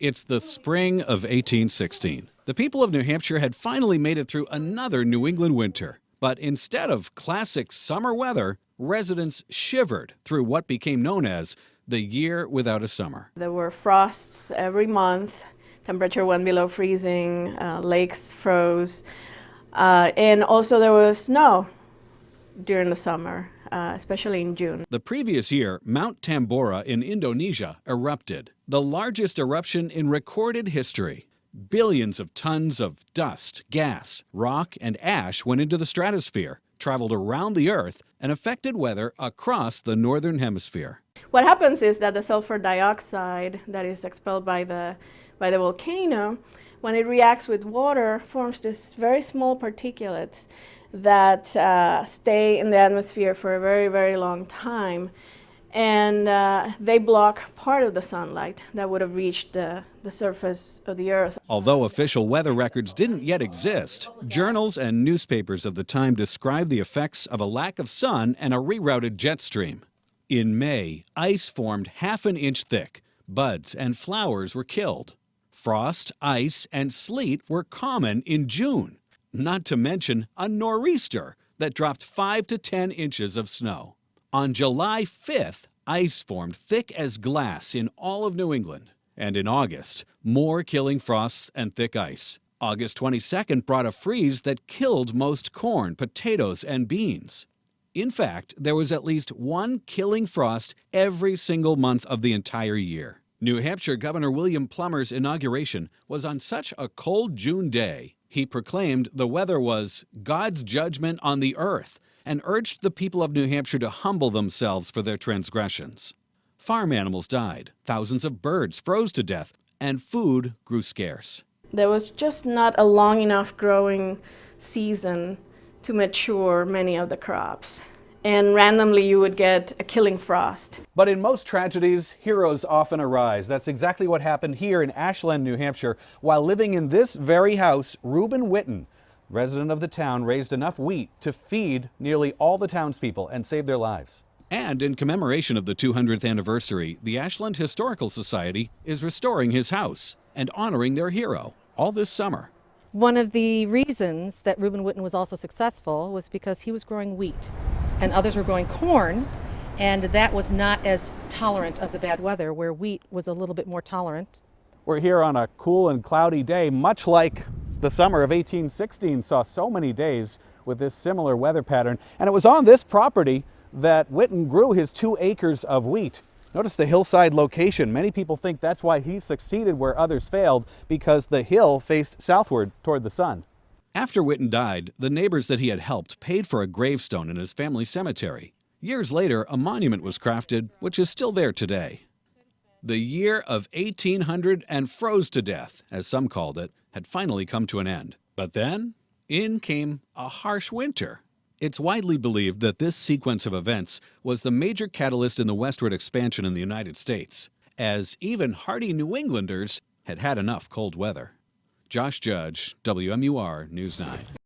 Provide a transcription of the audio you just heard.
It's the spring of 1816. The people of New Hampshire had finally made it through another New England winter. But instead of classic summer weather, residents shivered through what became known as the year without a summer. There were frosts every month, temperature went below freezing, lakes froze, and also there was snow during the summer, especially in June. The previous year, Mount Tambora in Indonesia erupted, the largest eruption in recorded history. Billions of tons of dust, gas, rock, and ash went into the stratosphere, traveled around the Earth, and affected weather across the northern hemisphere. What happens is that the sulfur dioxide that is expelled by the volcano, when it reacts with water, forms this very small particulates that stay in the atmosphere for a very, very long time. And they block part of the sunlight that would have reached the surface of the Earth. Although official weather records didn't yet exist, journals and newspapers of the time described the effects of a lack of sun and a rerouted jet stream. In May, ice formed half an inch thick. Buds and flowers were killed. Frost, ice, and sleet were common in June. Not to mention a nor'easter that dropped 5 to 10 inches of snow. On July 5th, ice formed thick as glass in all of New England. And in August, more killing frosts and thick ice. August 22nd brought a freeze that killed most corn, potatoes, and beans. In fact, there was at least one killing frost every single month of the entire year. New Hampshire Governor William Plummer's inauguration was on such a cold June day, he proclaimed the weather was God's judgment on the earth and urged the people of New Hampshire to humble themselves for their transgressions. Farm animals died, thousands of birds froze to death, and food grew scarce. There was just not a long enough growing season to mature many of the crops. And randomly you would get a killing frost. But in most tragedies, heroes often arise. That's exactly what happened here in Ashland, New Hampshire. While living in this very house, Reuben Whitten, resident of the town, raised enough wheat to feed nearly all the townspeople and save their lives. And in commemoration of the 200th anniversary, the Ashland Historical Society is restoring his house and honoring their hero all this summer. One of the reasons that Reuben Whitten was also successful was because he was growing wheat and others were growing corn, and that was not as tolerant of the bad weather, where wheat was a little bit more tolerant. We're here on a cool and cloudy day, much like the summer of 1816 saw so many days with this similar weather pattern. And it was on this property that Whitten grew his 2 acres of wheat. Notice the hillside location. Many people think that's why he succeeded where others failed, because the hill faced southward toward the sun. After Whitten died, the neighbors that he had helped paid for a gravestone in his family cemetery. Years later, a monument was crafted, which is still there today. The year of 1800 and froze to death, as some called it, had finally come to an end. But then, in came a harsh winter. It's widely believed that this sequence of events was the major catalyst in the westward expansion in the United States, as even hardy New Englanders had had enough cold weather. Josh Judge, WMUR News 9.